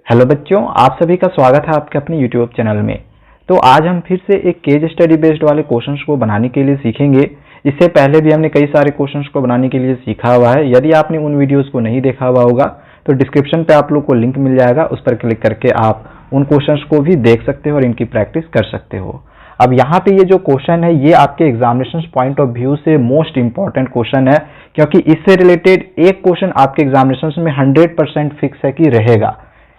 Hello बच्चों, आप सभी का स्वागत है आपके अपने यूट्यूब चैनल में। तो आज हम फिर से एक केस स्टडी बेस्ड वाले क्वेश्चंस को बनाने के लिए सीखेंगे। इससे पहले भी हमने कई सारे क्वेश्चंस को बनाने के लिए सीखा हुआ है। यदि आपने उन वीडियोस को नहीं देखा हुआ होगा तो डिस्क्रिप्शन पे आप लोग को लिंक मिल जाएगा, उस पर क्लिक करके आप उन क्वेश्चंस को भी देख सकते हो और इनकी प्रैक्टिस कर सकते हो। अब यहाँ पे ये जो क्वेश्चन है ये आपके एग्जामिनेशन पॉइंट ऑफ व्यू से मोस्ट इंपॉर्टेंट क्वेश्चन है, क्योंकि इससे रिलेटेड एक क्वेश्चन आपके एग्जामिनेशन में 100% फिक्स है कि रहेगा।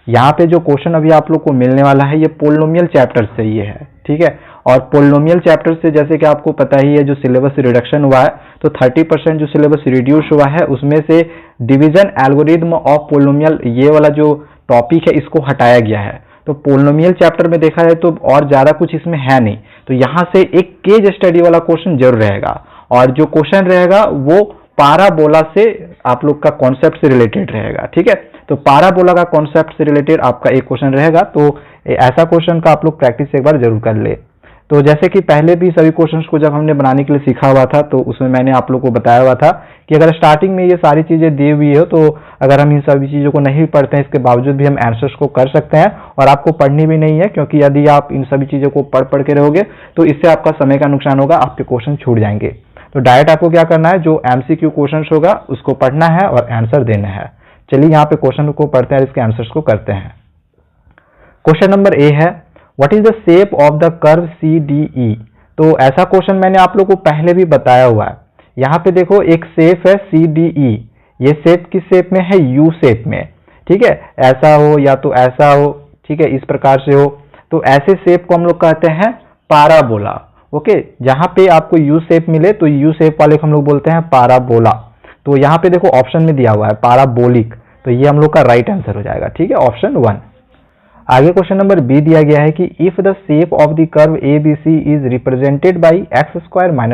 यहाँ पे जो क्वेश्चन अभी आप लोग को मिलने वाला है ये पोलिनोमियल चैप्टर से ये है, ठीक है। और पोलिनोमियल चैप्टर से जैसे कि आपको पता ही है जो सिलेबस रिडक्शन हुआ है, तो 30% जो सिलेबस रिड्यूस हुआ है उसमें से डिवीजन एल्गोरिथम ऑफ पोलिनोमियल ये वाला जो टॉपिक है इसको हटाया गया है। तो पोलिनोमियल चैप्टर में देखा जाए तो और ज्यादा कुछ इसमें है नहीं, तो यहाँ से एक केस स्टडी वाला क्वेश्चन जरूर रहेगा। और जो क्वेश्चन रहेगा वो पाराबोला से आप लोग का कॉन्सेप्ट से रिलेटेड रहेगा, ठीक है। तो पाराबोला का कॉन्सेप्ट से रिलेटेड आपका एक क्वेश्चन रहेगा, तो ऐसा क्वेश्चन का आप लोग प्रैक्टिस एक बार जरूर कर ले। तो जैसे कि पहले भी सभी क्वेश्चंस को जब हमने बनाने के लिए सीखा हुआ था तो उसमें मैंने आप लोग को बताया हुआ था कि अगर स्टार्टिंग में ये सारी चीजें दी हुई हो तो अगर हम इन सभी चीजों को नहीं पढ़ते हैं इसके बावजूद भी हम आंसर्स को कर सकते हैं, और आपको पढ़नी भी नहीं है, क्योंकि यदि आप इन सभी चीजों को पढ़ के रहोगे तो इससे आपका समय का नुकसान होगा, आपके क्वेश्चन छूट जाएंगे। तो डायरेक्ट आपको क्या करना है, जो एमसीक्यू क्वेश्चन होगा उसको पढ़ना है और आंसर देना है। चलिए यहाँ पे क्वेश्चन को पढ़ते हैं और इसके आंसर्स को करते हैं। क्वेश्चन नंबर ए है, what is the shape of the curve CDE। तो ऐसा क्वेश्चन मैंने आप लोगों को पहले भी बताया हुआ है। यहाँ पे देखो एक शेप है CDE, ये शेप किस शेप में है, U शेप में, ठीक है। ऐसा हो या तो ऐसा हो, ठीक है, इस प्रकार से हो, तो ऐसे शेप को हम लोग कहते हैं पाराबोला। ओके, जहां पे आपको U शेप मिले तो U शेप वाले को हम लोग बोलते हैं पाराबोला। तो यहाँ पे देखो ऑप्शन में दिया हुआ है पाराबोलिक, तो ये हम लोग का राइट आंसर हो जाएगा, ठीक है, ऑप्शन 1। आगे क्वेश्चन नंबर बी दिया गया है कि if the shape of the curve ABC is represented by x² -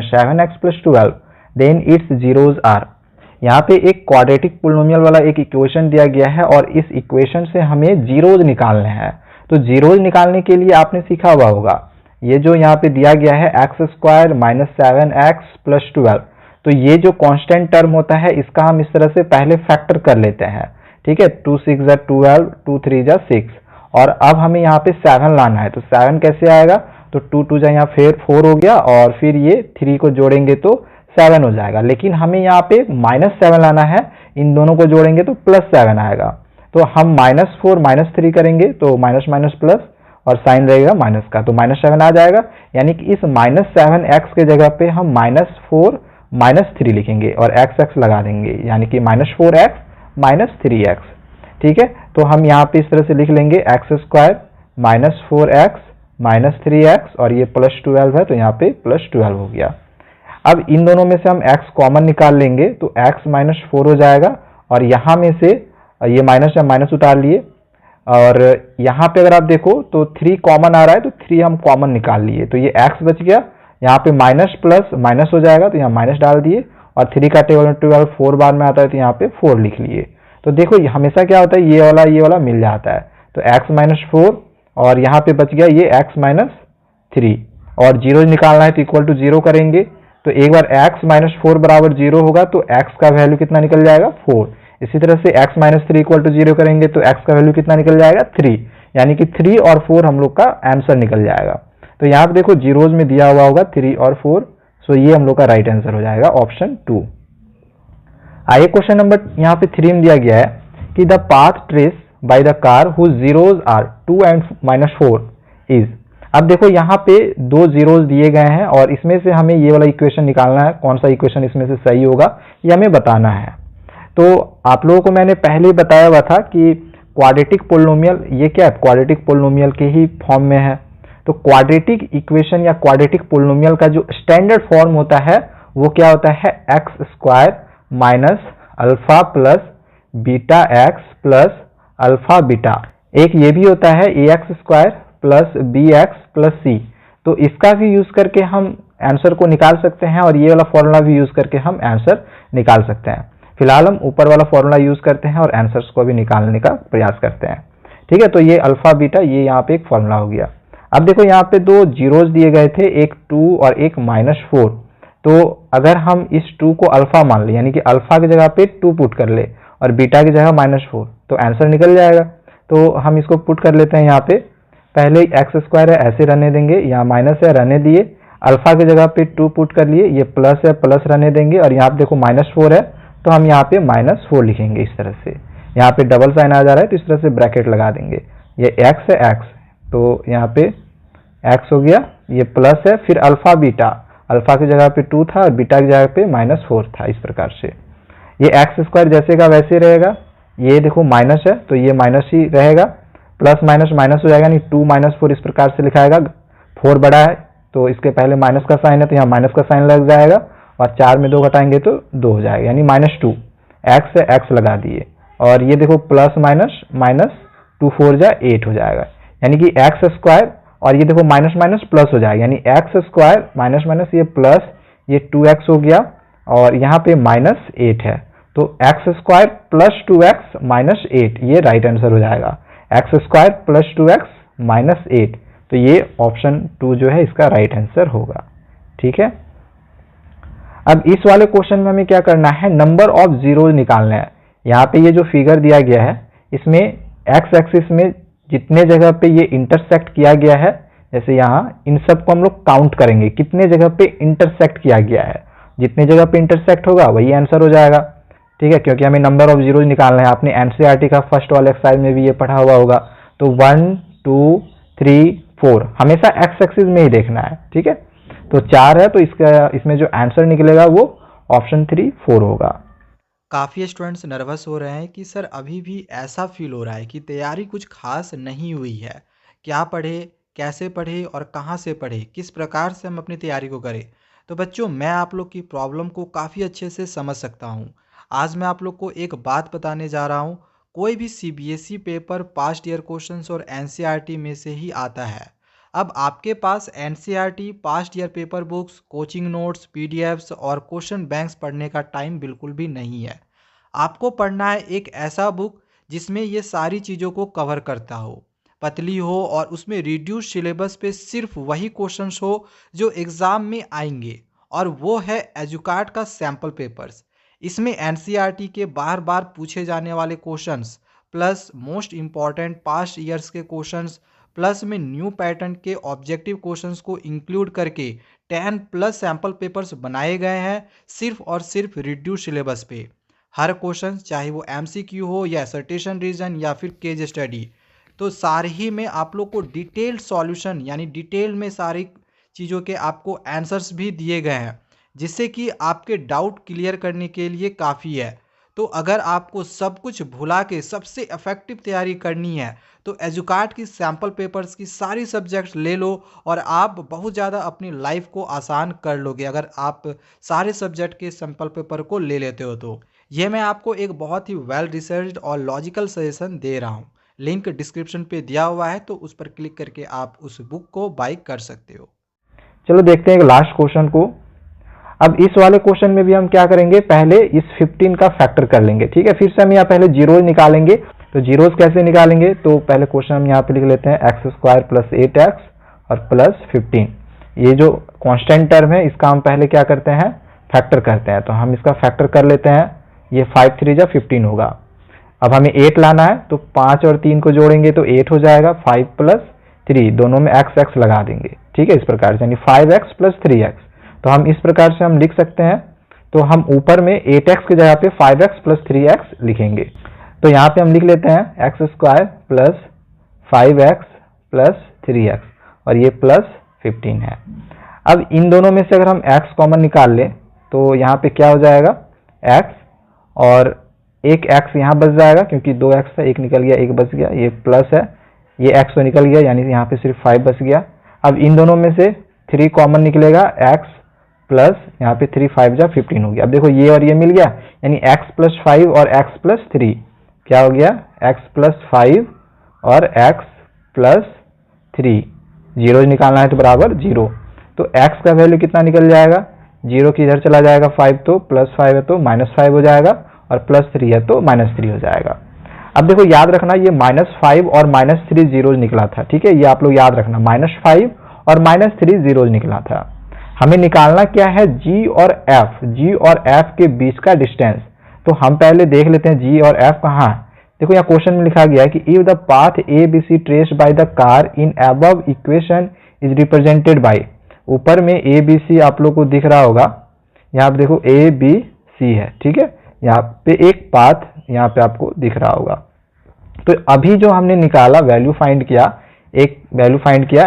7x + 12 then its zeros are. यहाँ पे एक क्वाड्रेटिक पोलिनोमियल वाला एक इक्वेशन दिया गया है और इस इक्वेशन से हमें जीरोज निकालने हैं। तो जीरोज निकालने के लिए आपने सीखा हुआ होगा, ये जो यहाँ पे दिया गया है x² - 7x + 12, तो ये जो कांस्टेंट टर्म होता है इसका हम इस तरह से पहले फैक्टर कर लेते हैं, ठीक है। 2 6 = 12, 2 3 = 6, और अब हमें यहाँ पे 7 लाना है। तो 7 कैसे आएगा, तो 2 2 यहाँ फिर 4 हो गया, और फिर ये 3 को जोड़ेंगे तो 7 हो जाएगा। लेकिन हमें यहाँ पे -7 लाना है, इन दोनों को जोड़ेंगे तो +7 आएगा। तो हम -4 - 3 करेंगे तो माइनस प्लस, और साइन रहेगा माइनस का, तो -7 आ जाएगा। यानी कि इस -7x के जगह पे हम -4 - 3 लिखेंगे और x लगा देंगे, यानी कि -4x - 3x, ठीक है। तो हम यहाँ पे इस तरह से लिख लेंगे x² - 4x - 3x, और ये +12 है तो यहाँ पे +12 हो गया। अब इन दोनों में से हम x कॉमन निकाल लेंगे तो x - 4 हो जाएगा, और यहाँ में से ये माइनस या माइनस उतार लिए, और यहाँ पे अगर आप देखो तो 3 कॉमन आ रहा है तो 3 हम कॉमन निकाल लिए, तो ये x बच गया। यहाँ पे माइनस प्लस माइनस हो जाएगा तो यहाँ माइनस डाल दिए, और 3 का टेबल में 12 4 बार में आता है तो यहाँ पे 4 लिख लिए। तो देखो हमेशा क्या होता है, ये वाला मिल जाता है, तो x - 4, और यहाँ पे बच गया ये x - 3, और जीरो निकालना है तो इक्वल टू 0 करेंगे। तो एक बार x - 4 बराबर 0 होगा तो x का वैल्यू कितना निकल जाएगा, 4। इसी तरह से x - 3 इक्वल टू 0 करेंगे तो x का वैल्यू कितना निकल जाएगा, 3, यानी कि 3 और 4 हम लोग का आंसर निकल जाएगा। तो यहाँ पे देखो जीरोज में दिया हुआ होगा 3 और 4, सो ये हम लोग का राइट आंसर हो जाएगा, ऑप्शन 2। आइए क्वेश्चन नंबर यहाँ पे 3 में दिया गया है कि the path trace by the car whose zeros are 2 and -4 is. अब देखो यहाँ पे 2 जीरोज दिए गए हैं और इसमें से हमें ये वाला इक्वेशन निकालना है, कौन सा इक्वेशन इसमें से सही होगा ये हमें बताना है। तो आप लोगों को मैंने पहले ही बताया हुआ था कि क्वाड्रेटिक पोलिनोमियल ये क्या है, क्वाड्रेटिक पोलिनोमियल के ही फॉर्म में है। तो क्वाड्रेटिक इक्वेशन या क्वाड्रेटिक पोलिनोमियल का जो स्टैंडर्ड फॉर्म होता है वो क्या होता है, x² - alpha plus beta x plus alpha beta. एक ये भी होता है ax² + bx + c। तो इसका भी यूज करके हम आंसर को निकाल सकते हैं, और ये वाला फॉर्मूला भी यूज करके हम आंसर निकाल सकते हैं। फिलहाल हम ऊपर वाला फॉर्मूला यूज करते हैं और आंसर्स को भी निकालने का प्रयास करते हैं, ठीक है। तो ये अल्फा बीटा ये यहाँ पे एक फॉर्मूला हो गया। अब देखो यहाँ पे 2 जीरोज दिए गए थे, एक 2 और एक -4। तो अगर हम इस 2 को अल्फा मान ले, यानी कि अल्फा की जगह पे 2 पुट कर ले और बीटा की जगह -4, तो आंसर निकल जाएगा। तो हम इसको पुट कर लेते हैं यहाँ पे। पहले एक्स स्क्वायर है ऐसे रहने देंगे, यहाँ माइनस है रहने दिए, अल्फा की जगह पे 2 पुट कर लिए, ये प्लस है प्लस रहने देंगे, और यहाँ पे देखो -4 है तो हम यहाँ पे -4 लिखेंगे इस तरह से। यहाँ पे डबल साइन आ जा रहा है तो इस तरह से ब्रैकेट लगा देंगे। ये एक्स है एक्स, तो यहाँ पे एक्स हो गया, ये प्लस है, फिर अल्फा बीटा, अल्फा की जगह पे 2 था और बीटा की जगह पे -4 था। इस प्रकार से ये एक्स स्क्वायर जैसे का वैसे रहेगा। ये देखो माइनस है तो ये माइनस ही रहेगा, प्लस माइनस माइनस हो जाएगा, यानी 2 - 4 इस प्रकार से लिखाएगा। 4 बड़ा है तो इसके पहले माइनस का साइन है तो यहाँ माइनस का साइन लग जाएगा, और 4 में 2 घटाएंगे तो 2 हो जाएगा, यानी -2। एक्स है एक्स लगा दिए, और ये देखो प्लस माइनस माइनस 2 4 जा 8 हो जाएगा, यानी कि एक्स स्क्वायर, और ये देखो माइनस माइनस प्लस हो जाएगा, यानी एक्स स्क्वायर माइनस माइनस ये प्लस, ये 2x हो गया, और यहाँ पे -8 है तो x square plus 2x minus 8 ये राइट आंसर हो जाएगा। X square plus 2x minus 8, तो ये ऑप्शन 2 जो है इसका राइट आंसर होगा। ठीक है, अब इस वाले क्वेश्चन में हमें क्या करना है, नंबर ऑफ जीरोज निकालना है। यहाँ पे ये जो फिगर दिया गया है इसमें एक्स एक्सिस में जितने जगह पे ये इंटरसेक्ट किया गया है, जैसे यहाँ इन सबको हम लोग काउंट करेंगे कितने जगह पे इंटरसेक्ट किया गया है। जितने जगह पे इंटरसेक्ट होगा वही आंसर हो जाएगा। ठीक है, क्योंकि हमें नंबर ऑफ जीरोज निकालना है। आपने एनसीईआरटी का फर्स्ट वाले एक्सरसाइज में भी ये पढ़ा हुआ होगा। तो 1 2 3 4 हमेशा एक्स एक्सिस में ही देखना है। ठीक है, तो 4 है तो इसमें जो आंसर निकलेगा वो ऑप्शन 3 4 होगा। काफ़ी स्टूडेंट्स नर्वस हो रहे हैं कि सर अभी भी ऐसा फील हो रहा है कि तैयारी कुछ खास नहीं हुई है। क्या पढ़े, कैसे पढ़े और कहाँ से पढ़े, किस प्रकार से हम अपनी तैयारी को करें। तो बच्चों, मैं आप लोग की प्रॉब्लम को काफ़ी अच्छे से समझ सकता हूँ। आज मैं आप लोग को एक बात बताने जा रहा हूँ। कोई भी CBSE paper past year questions और एनसीईआरटी में से ही आता है। अब आपके पास NCERT, past year paper books, coaching notes, PDFs और क्वेश्चन बैंक्स पढ़ने का टाइम बिल्कुल भी नहीं है। आपको पढ़ना है एक ऐसा बुक जिसमें ये सारी चीज़ों को कवर करता हो, पतली हो और उसमें रिड्यूस सिलेबस पे सिर्फ वही क्वेश्चंस हो जो एग्ज़ाम में आएंगे, और वो है एजुकार्ट का सैम्पल पेपर्स। इसमें एनसीईआरटी के बार बार पूछे जाने वाले questions plus most important past years के क्वेश्चंस प्लस में न्यू पैटर्न के ऑब्जेक्टिव क्वेश्चंस को इंक्लूड करके 10+ सैम्पल पेपर्स बनाए गए हैं, सिर्फ और सिर्फ रिड्यूस सिलेबस पे। हर क्वेश्चन चाहे वो एमसीक्यू हो या सर्टेशन रीजन या फिर केस स्टडी, तो सारे ही में आप लोग को डिटेल्ड सॉल्यूशन यानी डिटेल में सारी चीज़ों के आपको आंसर्स भी दिए गए हैं, जिससे कि आपके डाउट क्लियर करने के लिए काफ़ी है। तो अगर आपको सब कुछ भुला के सबसे इफेक्टिव तैयारी करनी है तो एजुकार्ट की सैम्पल पेपर्स की सारी सब्जेक्ट्स ले लो, और आप बहुत ज़्यादा अपनी लाइफ को आसान कर लोगे अगर आप सारे सब्जेक्ट के सैम्पल पेपर को ले लेते हो। तो ये मैं आपको एक बहुत ही वेल रिसर्च्ड और लॉजिकल सजेशन दे रहा हूँ। लिंक डिस्क्रिप्शन पे दिया हुआ है, तो उस पर क्लिक करके आप उस बुक को बाय कर सकते हो। चलो देखते हैं लास्ट क्वेश्चन को। अब इस वाले क्वेश्चन में भी हम क्या करेंगे, पहले इस 15 का फैक्टर कर लेंगे। ठीक है, फिर से हम यहाँ पहले जीरोज निकालेंगे। तो जीरोज कैसे निकालेंगे, तो पहले क्वेश्चन हम यहाँ पे लिख लेते हैं एक्स स्क्वायर प्लस 8x और प्लस 15। ये जो कांस्टेंट टर्म है इसका हम पहले क्या करते हैं, फैक्टर करते हैं। तो हम इसका फैक्टर कर लेते हैं। ये 5 3 जा 15 होगा। अब हमें 8 लाना है तो 5 और 3 को जोड़ेंगे तो 8 हो जाएगा। 5 + 3 दोनों में x x लगा देंगे। ठीक है, इस प्रकार से यानी 5x + 3x। तो हम इस प्रकार से हम लिख सकते हैं। तो हम ऊपर में 8x की जगह पे 5x + 3x लिखेंगे। तो यहाँ पे हम लिख लेते हैं x square plus 5x + 3x और ये प्लस 15 है। अब इन दोनों में से अगर हम x कॉमन निकाल लें तो यहाँ पे क्या हो जाएगा, x और एक x यहाँ बच जाएगा क्योंकि 2x था, एक निकल गया, एक बच गया, ये प्लस है, ये x तो निकल गया यानी यहाँ पे सिर्फ 5 बच गया। अब इन दोनों में से 3 कॉमन निकलेगा, x प्लस यहाँ पे 3 5 जा 15 हो गया। अब देखो ये और ये मिल गया यानी x + 5 और x + 3 क्या हो गया, x + 5 और x + 3। जीरो निकालना है तो बराबर 0। तो x का वैल्यू कितना निकल जाएगा, 0 की इधर चला जाएगा 5, तो +5 है तो -5 हो जाएगा और +3 है तो -3 हो जाएगा। अब देखो याद रखना ये -5 और -3 जीरोज निकला था। ठीक है, ये आप लोग याद रखना, -5 और -3 जीरोज निकला था। हमें निकालना क्या है, g और f, g और f के बीच का डिस्टेंस। तो हम पहले देख लेते हैं g और f कहाँ है। देखो यहाँ क्वेश्चन में लिखा गया है कि if the path A B C traced by the car in above equation is represented by, ऊपर में ए बी सी आप लोग को दिख रहा होगा, यहाँ पे देखो ए बी सी है, ठीक है, यहाँ पे एक पाथ यहाँ पे आपको दिख रहा होगा। तो अभी जो हमने निकाला वैल्यू फाइंड किया, एक वैल्यू फाइंड किया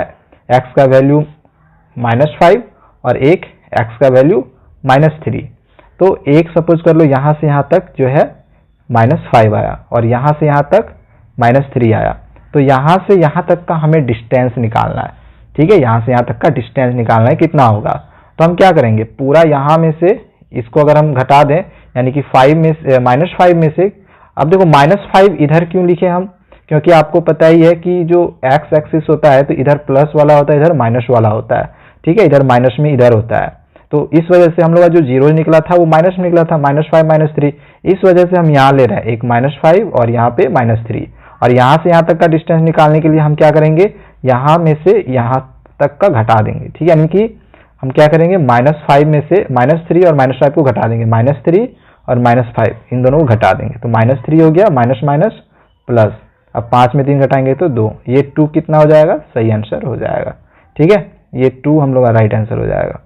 x का वैल्यू -5 और एक x का वैल्यू -3। तो एक सपोज कर लो यहाँ से यहाँ तक जो है -5 आया और यहाँ से यहाँ तक -3 आया। तो यहाँ से यहाँ तक का हमें डिस्टेंस निकालना है, ठीक है, यहाँ से यहाँ तक का डिस्टेंस निकालना है, कितना होगा। तो हम क्या करेंगे, पूरा यहाँ में से इसको अगर हम घटा दें, यानी कि -5 में से, अब देखो -5 इधर क्यों लिखे हम, क्योंकि आपको पता ही है कि जो x एक्सिस होता है तो इधर प्लस वाला होता है, इधर माइनस वाला होता है, ठीक है, इधर माइनस में इधर होता है। तो इस वजह से हम लोग का जो जीरो निकला था वो माइनस में निकला था, -5 -3, इस वजह से हम यहाँ ले रहे हैं एक -5 और यहाँ पे -3। और यहाँ से यहाँ तक का डिस्टेंस निकालने के लिए हम क्या करेंगे, यहाँ में से यहाँ तक का घटा देंगे, ठीक है, यानी कि हम क्या करेंगे -5 में से -3 और -5 को घटा देंगे, -3 और -5 इन दोनों को घटा देंगे, तो -3 हो गया, माइनस माइनस प्लस, अब 5 में 3 घटाएंगे तो 2, ये 2 कितना हो जाएगा, सही आंसर हो जाएगा, ठीक है, ये 2 हम लोग का राइट आंसर हो जाएगा।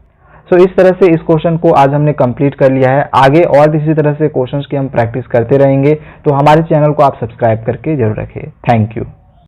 सो इस तरह से इस क्वेश्चन को आज हमने कंप्लीट कर लिया है। आगे और भी इसी तरह से क्वेश्चंस की हम प्रैक्टिस करते रहेंगे, तो हमारे चैनल को आप सब्सक्राइब करके जरूर रखिए। Thank you.